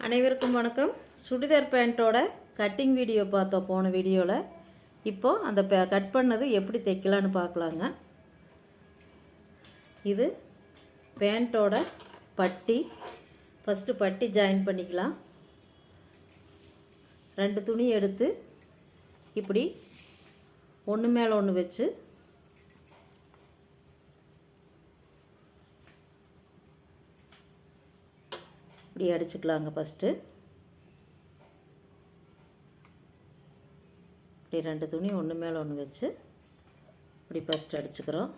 அனைவருக்கும் வணக்கம். Churidar பேண்ட்டோட cutting video பார்த்தோம் போன வீடியோவில். இப்போது அந்த கட் பண்ணது எப்படி தைக்கலான்னு பார்க்கலாங்க. இது பேண்ட்டோட பட்டி. ஃபஸ்ட்டு பட்டி ஜாயின் பண்ணிக்கலாம். 2 துணி எடுத்து இப்படி ஒன்று மேலே ஒன்று வச்சு இப்படி அடிச்சுக்கலாங்க. ஃபஸ்ட்டு இப்படி 2 துணி ஒன்று மேலே ஒன்று வச்சு இப்படி ஃபஸ்ட்டு அடிச்சுக்கிறோம்.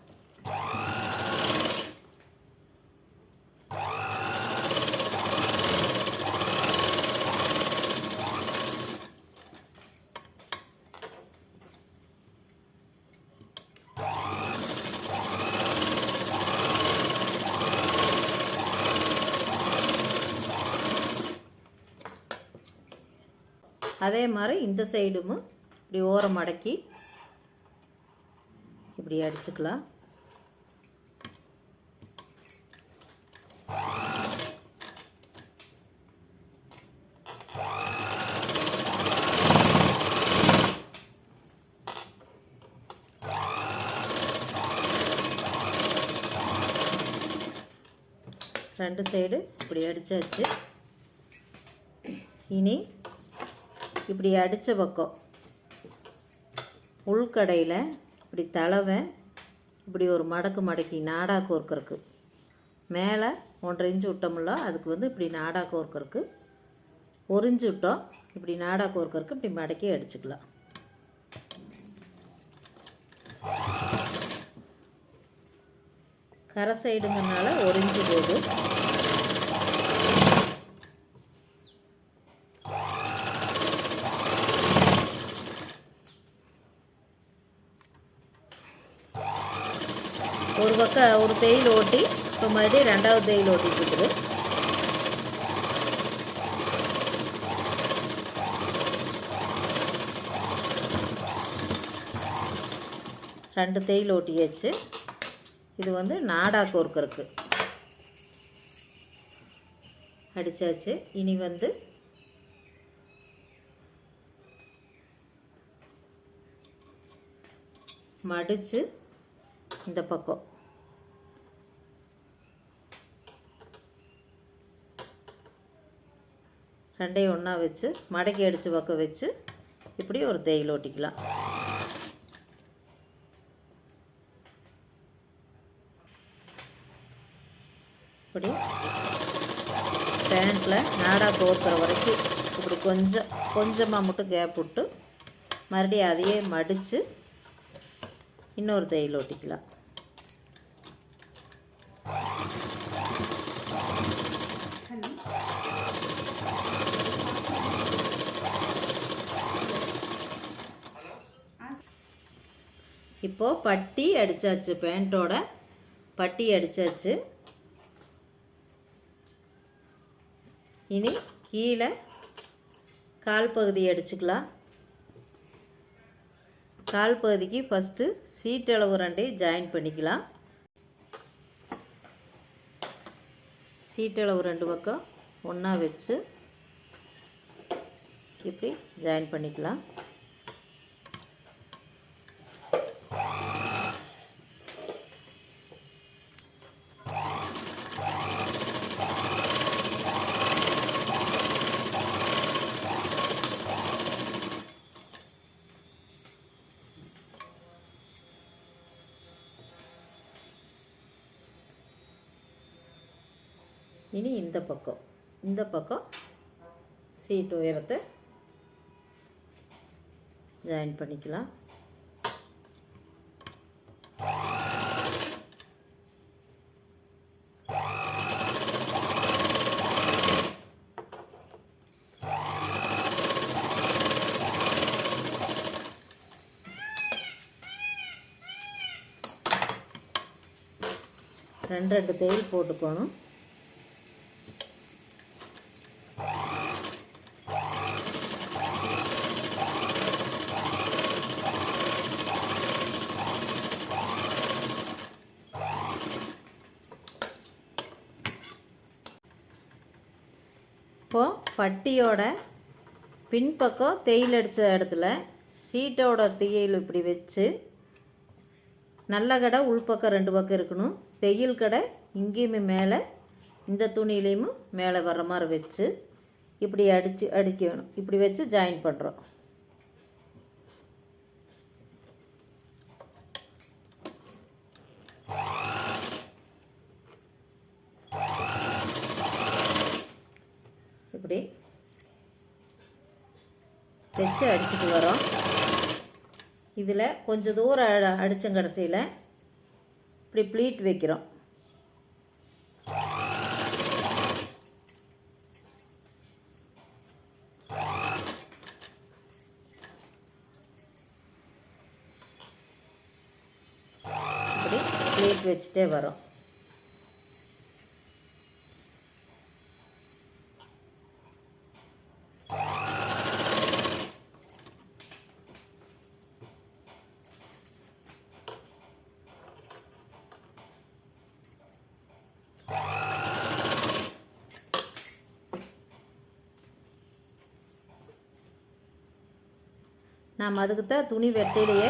அதே மாதிரி இந்த சைடும் இப்படி ஓரம் மடக்கி இப்படி அடிச்சுக்கலாம். ரெண்டு சைடு இப்படி அடிச்சாச்சு. இனி இப்படி அடித்த பக்கம் உள்கடையில் இப்படி தளவை இப்படி ஒரு மடக்கி நாடா கோர்க்கறக்கு மேலே 1.5 இன்ச்சு விட்டோம்ல, அதுக்கு இப்படி நாடா கோர்க்கறக்கு 1 இன்ச்சு விட்டோம். இப்படி நாடா கோர்க்கறக்கு இப்படி மடக்கி அடிச்சுக்கலாம். கரை சைடுங்கிறனால 1 இன்ச்சு போகுது. ஒரு பக்கம் ஒரு தையல் ஓட்டி இப்போ மறுபடியும் 2வது தையல் ஓட்டிட்டு 2 தையல் ஓட்டியாச்சு. இது நாடா கோர்க்கறக்கு அடித்தாச்சு. இனி மடித்து இந்த பக்கம் ரெண்டையும் ஒன்றா வச்சு மடக்கி அடித்த பக்கம் வச்சு இப்படி ஒரு தையல் ஓட்டிக்கலாம். இப்படி பேண்ட்டில் நாடா கோர்க்கிற வரைக்கும் இப்படி கொஞ்சமாக மட்டும் கேப் விட்டு மறுபடியும் அதையே மடித்து இன்னொரு தையல் ஓட்டிக்கலாம். இப்போது பட்டி அடித்தாச்சு. பேண்ட்டோட பட்டி அடித்தாச்சு. இனி கீழே கால் பகுதி அடிச்சுக்கலாம். கால் பகுதிக்கு ஃபஸ்ட்டு சீட்டளவு 2 ஜாயின் பண்ணிக்கலாம். சீட்டளவு 2 பக்கம் ஒன்றா வச்சு இப்படி ஜாயின் பண்ணிக்கலாம். இனி இந்த பக்கம் சீட் உயரத்தை ஜாயின் பண்ணிக்கலாம். ரெண்டு தையல் போட்டுக்கணும். இப்போது பட்டியோட பின்பக்கம் தேயில் அடித்த இடத்துல சீட்டோட தையல் இப்படி வச்சு, நல்ல கடை உள்பக்கம் 2 பக்கம் இருக்கணும், தையல் கடை இங்கேயுமே மேலே இந்த துணியிலையும் மேலே வர்ற மாதிரி வச்சு இப்படி அடிக்கணும். இப்படி வச்சு ஜாயின் பண்ணுறோம். இப்படி தைச்சு அடிச்சுட்டு வரோம். இதில் கொஞ்சம் தூரம் அடித்த கடைசியில் இப்படி ப்ளீட் வைக்கிறோம். இப்படி ப்ளீட் வச்சுட்டே வரோம். நாம் அதுக்கு தான் துணி வெட்டையிலேயே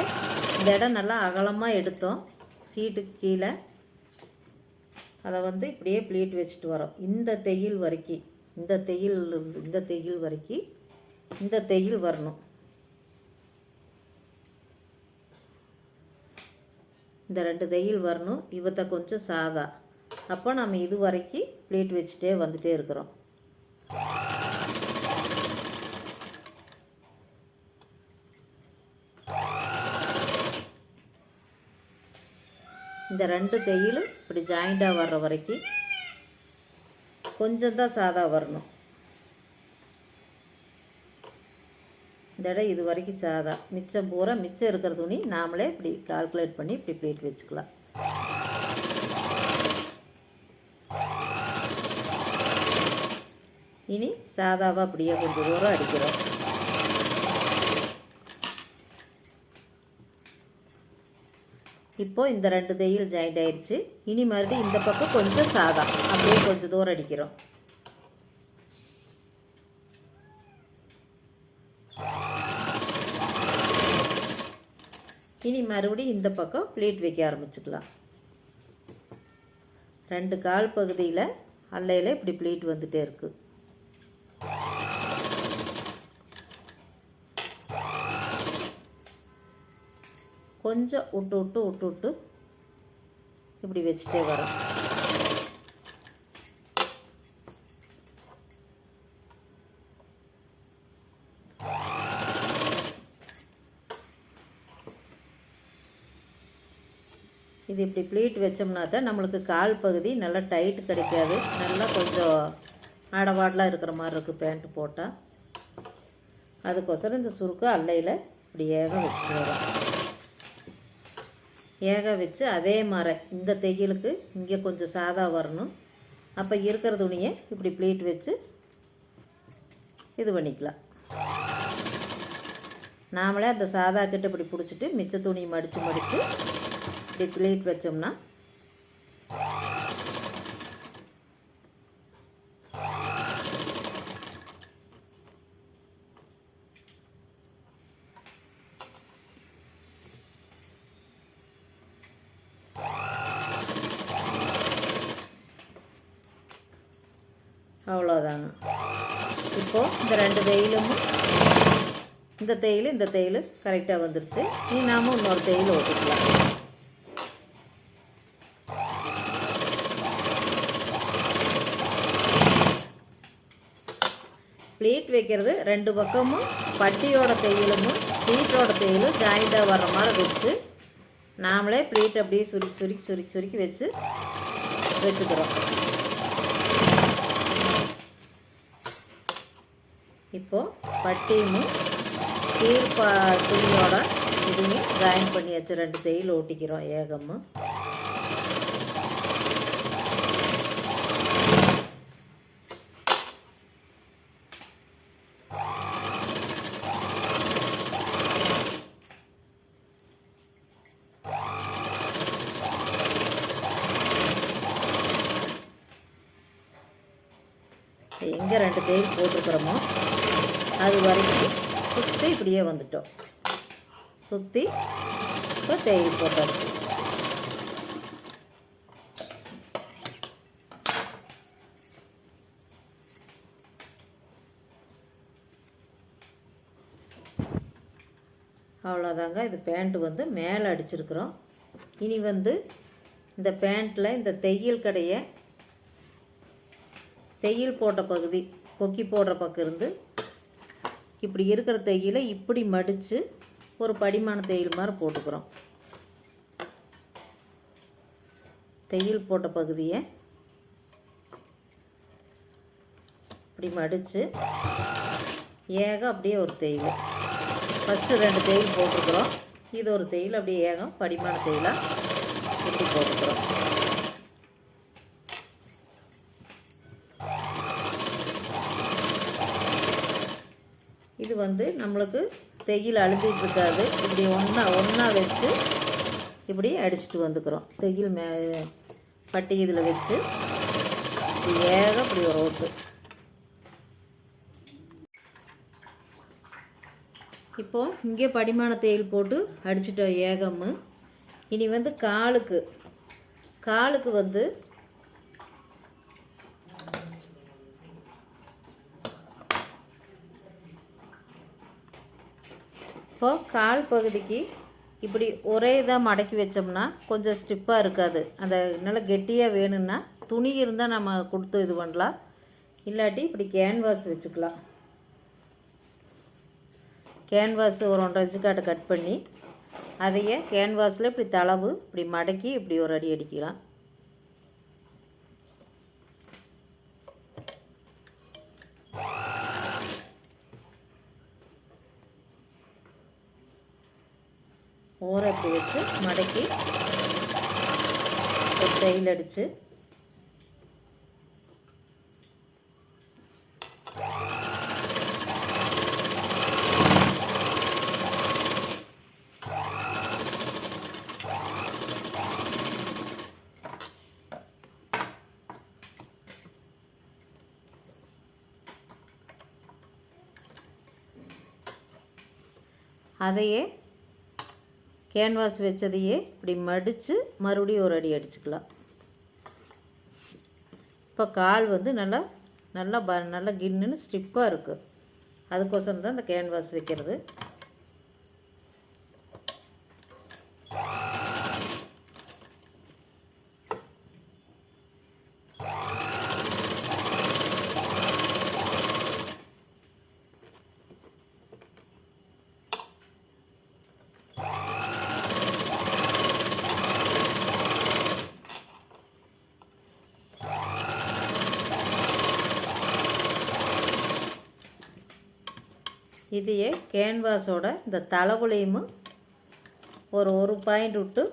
இந்த இடம் நல்லா அகலமாக எடுத்தோம். சீட்டுக்கு கீழே அதை வந்து இப்படியே ப்ளீட் வச்சுட்டு வரோம். இந்த தையல் வரைக்கும் இந்த தையல் வரைக்கும் இந்த தையல் வரணும். இந்த 2 தையல் வரணும். இவத்தை கொஞ்சம் சாதா. அப்போ நம்ம இது வரைக்கும் ப்ளீட் வச்சுட்டே வந்துட்டே இருக்கிறோம். இந்த 2 தையலும் இப்படி ஜாயிண்டாக வர்ற வரைக்கும் கொஞ்சம் தான் சாதா வரணும். இந்த இடம் இது வரைக்கும் சாதா. மிச்சம் இருக்கிற துணி நாமளே இப்படி கால்குலேட் பண்ணி இப்படி ப்ளீட் வச்சுக்கலாம். இனி சாதாவாக அப்படியே கொஞ்சம் தூரம் அடிக்கிறோம். இப்போது இந்த 2 தையல் ஜாயிண்ட் ஆயிடுச்சு. இனி மறுபடியும் இந்த பக்கம் கொஞ்சம் சாதா அப்படியே கொஞ்சம் தூரம் அடிக்கிறோம். இனி மறுபடியும் இந்த பக்கம் ப்ளீட் வைக்க ஆரம்பிச்சுக்கலாம். 2 கால் பகுதியில் அல்லையில் இப்படி ப்ளீட் வந்துகிட்டே இருக்குது. கொஞ்சம் விட்டு இப்படி வச்சுட்டே வரோம். இது இப்படி ப்ளீட் வச்சோம்னா தான் நம்மளுக்கு கால் பகுதி நல்லா டைட் கிடைக்காது. நல்லா கொஞ்சம் ஆடவாடலாக இருக்கிற மாதிரி இருக்குது பேண்ட்டு போட்டால். அதுக்கோசரம் இந்த சுருக்கு அல்லையில் இப்படி ஏக வச்சுட்டு வரோம். ஏக வச்சு அதே மாதிரி இந்த தையலுக்கு இங்கே கொஞ்சம் சாதா வரணும். அப்போ இருக்கிற துணியை இப்படி ப்ளீட் வச்சு இது பண்ணிக்கலாம். நாமளே அந்த சாதா கிட்ட இப்படி பிடிச்சிட்டு மிச்ச துணியை மடித்து இப்படி ப்ளீட் வச்சோம்னா அவ்வளோதாங்க. இப்போது இந்த 2 தையலும் இந்த தையல் கரெக்டாக வந்துருச்சு. நீ நாம் இன்னொரு தையல் ஓட்டிக்கலாம். ப்ளீட் வைக்கிறது 2 பக்கமும் பட்டியோட தையலும் சீட்டோட தையலும் ஜாயிண்டாக வர்ற மாதிரி வச்சு நாமளே ப்ளீட் அப்படியே சுருக்கி வச்சுக்கிறோம். இப்போது பட்டியும் துணியோட இதையும் ஜாயின் பண்ணி வச்சு 2 தையல் ஓட்டிக்கிறோம் ஏகமும். எங்கே 2 தேயில் போட்டிருக்கிறோமோ அது வரைக்கும் சுற்றி இப்படியே வந்துட்டோம். சுற்றி இப்போ தேயில் போட்டாச்சு. அவ்வளோதாங்க. இது பேண்ட் வந்து மேலே அடிச்சிருக்கிறோம். இனி வந்து இந்த பேண்ட்டில் இந்த தையல் கடையை தையல் போட்ட பகுதி கொக்கி போடுற பக்கம் இருந்து இப்படி இருக்கிற தையலை இப்படி மடித்து ஒரு படிமான தையல் மாதிரி போட்டுக்கிறோம். தையல் போட்ட பகுதியை இப்படி மடித்து ஏகம் அப்படியே ஒரு தையல். ஃபஸ்ட்டு 2 தையல் போட்டிருக்கிறோம். இது ஒரு தையல் அப்படியே ஏகம் படிமான தையலாக இப்படி போட்டுக்கிறோம். இது வந்து நம்மளுக்கு தையல் அழுத்திட்டு இருக்காது. இப்படி ஒன்றா வச்சு இப்படி அடிச்சுட்டு வந்துக்கிறோம். தையல் பட்டி இதில் வச்சு இப்படி ஏகம் இப்படி ஒரு ஓட்டு. இப்போது இங்கே படிமான தையல் போட்டு அடிச்சிட்டோம் ஏகம்மு. இனி வந்து காலுக்கு வந்து இப்போது கால் பகுதிக்கு இப்படி ஒரே இதாக மடக்கி வச்சோம்னா கொஞ்சம் ஸ்டிப்பாக இருக்காது. அந்த நல்லா கெட்டியாக வேணும்னா துணி இருந்தால் நம்ம கொடுத்து இது பண்ணலாம். இல்லாட்டி இப்படி கேன்வாஸ் வச்சுக்கலாம். கேன்வாஸ் ஒரு 1.5 இன்ச்சு காட்டை கட் பண்ணி அதையே கேன்வாஸில் இப்படி தளவு இப்படி மடக்கி இப்படி ஒரு அடி அடிக்கலாம். ஓரை இப்படி வச்சு மடக்கி ஒரு தையல் அடித்து அதையே கேன்வாஸ் வச்சதையே இப்படி மடித்து மறுபடியும் ஒரு அடி அடிச்சுக்கலாம். இப்போ கால் வந்து நல்லா கின்னுன்னு ஸ்டிப்பாக இருக்குது. அதுக்கோசரம் தான் இந்த கேன்வாஸ் வைக்கிறது. இதையே கேன்வாஸோட இந்த தலைகுலையும் ஒரு பாயிண்ட் விட்டு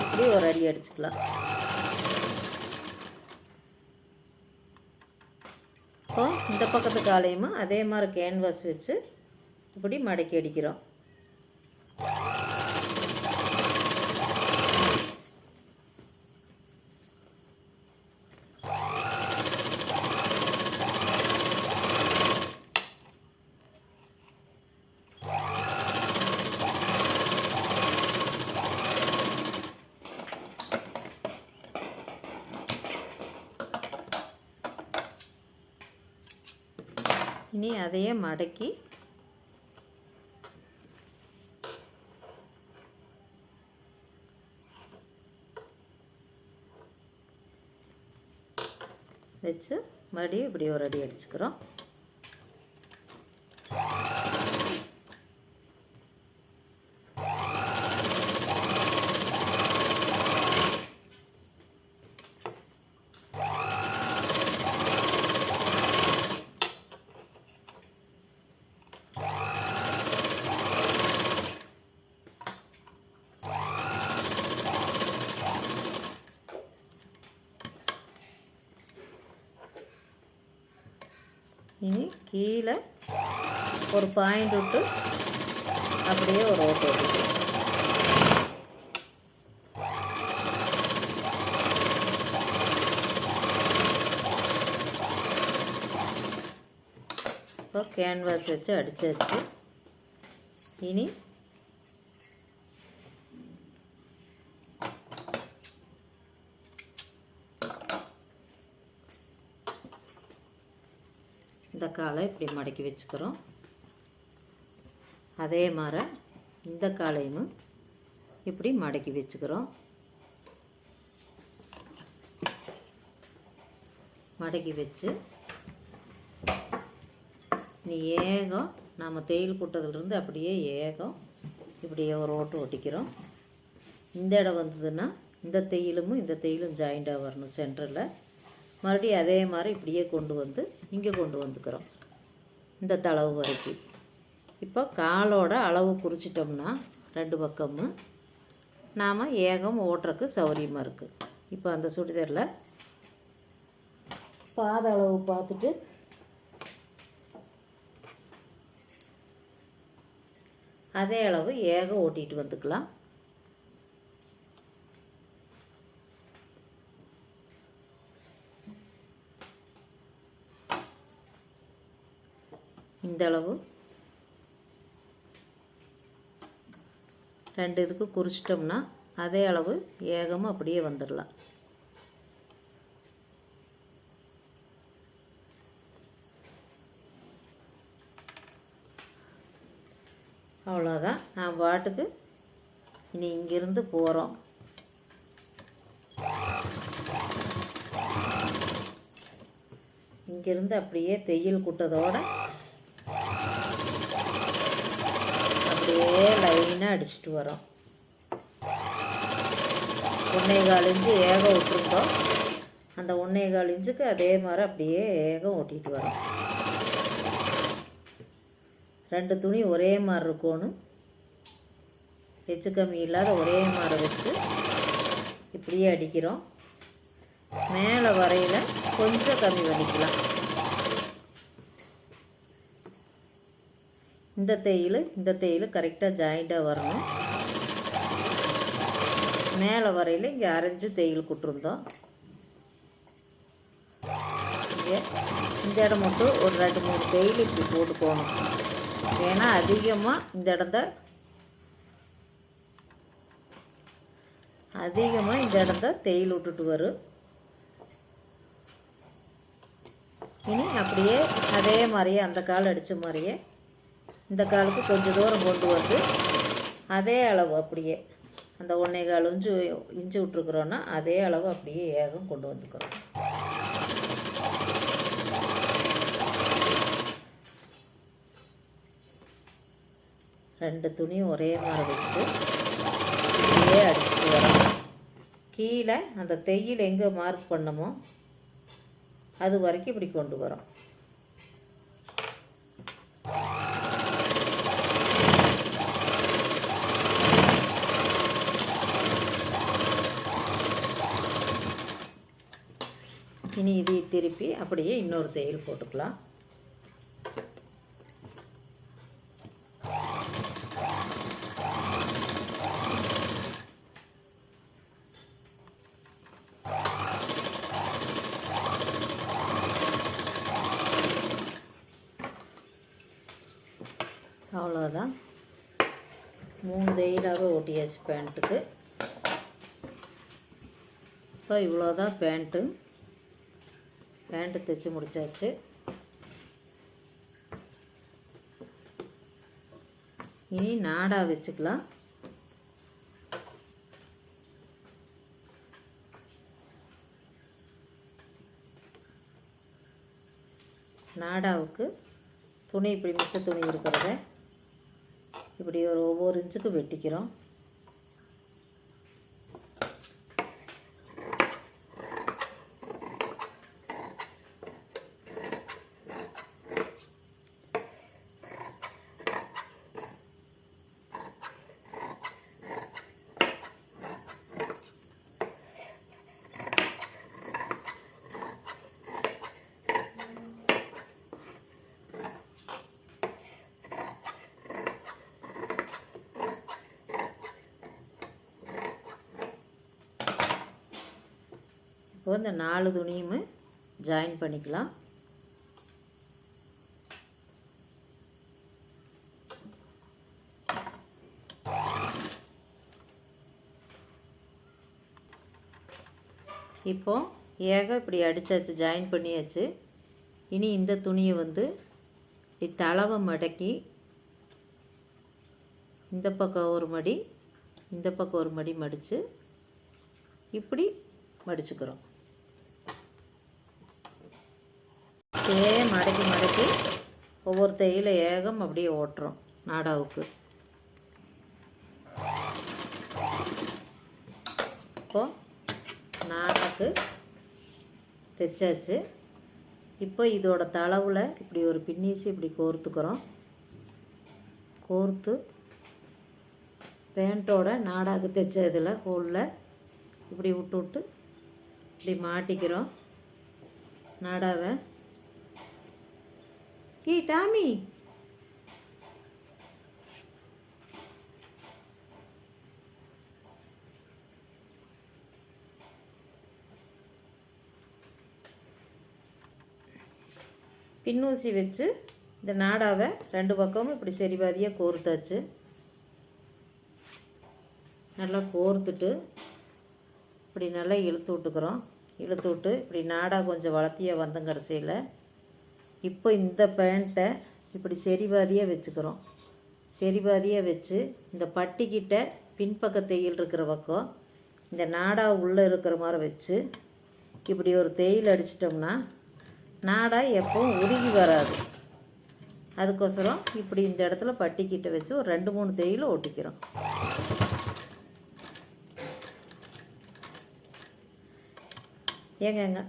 இப்படி ஒரு அடி அடிச்சுக்கலாம். இப்போ இந்த பக்கத்து காலையும் அதே மாதிரி கேன்வாஸ் வச்சு இப்படி மடக்கி அடிக்கிறோம். இனி அதையே மடக்கி வச்சு மறுபடியும் இப்படி ஒரு அடி அடிச்சுக்கிறோம். இனி கீழே ஒரு பாயிண்ட் விட்டு அப்படியே ஒரு ஓட்டு ஓட்டிக்கலாம். இப்போ கேன்வாஸ் வச்சு அடித்தாச்சு. இனி இந்த காலை இப்படி மடக்கி வச்சுக்கிறோம். அதே மாதிரி இந்த காலையும் இப்படி மடக்கி வச்சுக்கிறோம். மடக்கி வச்சு நீ ஏகம் நம்ம தேயில் கூட்டத்துலேருந்து அப்படியே ஏகம் இப்படியே ஒரு ஓட்டு ஒட்டிக்கிறோம். இந்த இடம் வந்ததுன்னா இந்த தேயிலும் ஜாயிண்டாக வரணும் சென்டரில். மறுபடியும் அதே மாதிரி இப்படியே கொண்டு வந்து இங்கே கொண்டு வந்துக்கிறோம் இந்த தளவு வரைக்கும். இப்போ காலோட அளவு குறிச்சிட்டோம்னா 2 பக்கமும் நாம் ஏகம் ஓட்டுறக்கு சௌகரியமாக இருக்குது. இப்போ அந்த சுடிதாரில் பாத அளவு பார்த்துட்டு அதே அளவு ஏகம் ஓட்டிகிட்டு வந்துக்கலாம். இந்த அளவு 2 இதுக்கு குறிச்சிட்டோம்னா அதே அளவு ஏகமும் அப்படியே வந்துடலாம். அவ்வளோதான். நான் பாட்டுக்கு இனி இங்கிருந்து போகிறோம். இங்கிருந்து அப்படியே தையல் கூட்டத்தோடு அப்படியே லைனாக அடிச்சுட்டு வரோம். 1.25 இன்ச்சு ஏகம் விட்டுருந்தோம். அந்த 1.25 இன்ச்சுக்கு அதே மாதிரி அப்படியே ஏகம் ஓட்டிகிட்டு வரோம். 2 துணி ஒரே மாதிரி இருக்கணும். எச்சு கம்மி இல்லாத ஒரே மாதிரி வச்சு இப்படியே அடிக்கிறோம். மேலே வரையில் கொஞ்சம் கம்மி பண்ணிக்கலாம். இந்த தையல் கரெக்டாக ஜாயிண்டாக வரணும். மேலே வரையில் இங்கே அரைஞ்சு தையல் கொடுத்துருந்தோம். இங்கே இந்த இடம் மட்டும் ஒரு 2-3 தையல் இப்படி போட்டு போகணும். ஏன்னா அதிகமாக இந்த இடத்த தையல் விட்டுட்டு வரும். இனி அப்படியே அதே மாதிரியே அந்த கால் அடித்த மாதிரியே இந்த காலுக்கு கொஞ்சம் தூரம் கொண்டு வந்து அதே அளவு அப்படியே அந்த 1.25 இன்ச்சு விட்டுருக்குறோன்னா அதே அளவு அப்படியே ஏகம் கொண்டு வந்துக்கிறோம். ரெண்டு துணியும் ஒரே மாதிரி வச்சு இப்படியே அடிச்சுட்டு வரோம். கீழே அந்த தையல் எங்கே மார்க் பண்ணமோ அது வரைக்கும் இப்படி கொண்டு வரோம். இனி இதை திருப்பி அப்படியே இன்னொரு தையல் போட்டுக்கலாம். அவ்வளோதான். 3 தையலாக ஓட்டியாச்சு பேண்ட்டுக்கு. இப்போ இவ்வளோதான் பேண்ட்டு தைச்சி முடிச்சாச்சு. இனி நாடா வச்சுக்கலாம். நாடாவுக்கு துணி இப்படி மிச்ச துணி இருக்கிறத இப்படி ஒவ்வொரு இன்ச்சுக்கு வெட்டிக்கிறோம். இப்போ இந்த 4 துணியுமே ஜாயின் பண்ணிக்கலாம். இப்போது ஏக இப்படி அடித்தாச்சு, ஜாயின் பண்ணியாச்சு. இனி இந்த துணியை வந்து இப்படி தளவை மடக்கி இந்த பக்கம் ஒரு மடி, இந்த பக்கம் ஒரு மடி மடித்து இப்படி மடிச்சுக்கிறோம். மடக்கி மடக்கி ஒவ்வொரு தையில ஏகம் அப்படியே ஓட்டுறோம் நாடாவுக்கு. இப்போது நாடாக்கு தைச்சாச்சு. இப்போ இதோட தளவில் இப்படி ஒரு பின்னீசி இப்படி கோர்த்துக்கிறோம். கோர்த்து பேண்ட்டோட நாடாக்கு தைச்ச இதில் ஹோலில் இப்படி விட்டு விட்டு இப்படி மாட்டிக்கிறோம் நாடாவை. டாமி பின்னூசி வச்சு இந்த நாடாவை ரெண்டு பக்கமும் இப்படி சரிபாதியாக கோர்த்தாச்சு. நல்லா கோர்த்துட்டு இப்படி நல்லா இழுத்து விட்டுக்கிறோம். இழுத்து விட்டு இப்படி நாடா கொஞ்சம் வளர்த்தியாக வந்தங்க கடைசியில். இப்போ இந்த பேண்ட்டை இப்படி சரிபாதியாக வச்சுக்கிறோம். சரிபாதியாக வச்சு இந்த பட்டிக்கிட்ட பின்பக்க தையல் இருக்கிற பக்கம் இந்த நாடா உள்ளே இருக்கிற மாதிரி வச்சு இப்படி ஒரு தையல் அடிச்சிட்டோம்னா நாடா எப்பவும் உருகி வராது. அதுக்கோசரம் இப்படி இந்த இடத்துல பட்டிக்கிட்ட வச்சு ஒரு 2-3 தையல் ஒட்டிக்கிறோம். ஏங்க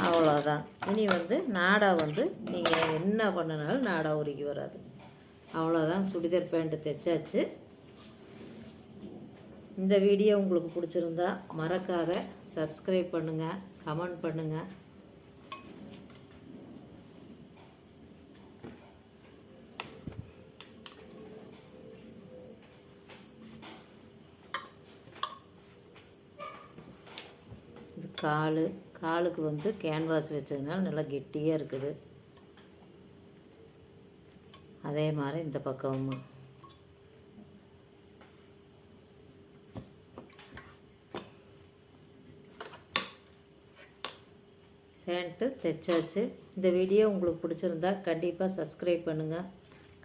அவ்வளோதான். இனி வந்து நாடா வந்து நீங்கள் என்ன பண்ணினாலும் நாடா உருகி வராது. அவ்வளோதான். சுடிதார் பேண்ட்டு தைச்சாச்சு. இந்த வீடியோ உங்களுக்கு பிடிச்சிருந்தா மறக்காத சப்ஸ்கிரைப் பண்ணுங்கள், கமெண்ட் பண்ணுங்கள். இது காலுக்கு வந்து கேன்வாஸ் வச்சதுனால நல்லா கெட்டியாக இருக்குது. அதே மாதிரி இந்த பக்கமும் பேண்ட்டு தைச்சாச்சு. இந்த வீடியோ உங்களுக்கு பிடிச்சிருந்தா கண்டிப்பாக சப்ஸ்கிரைப் பண்ணுங்கள்,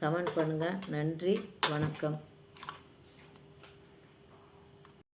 கமெண்ட் பண்ணுங்கள். நன்றி, வணக்கம்.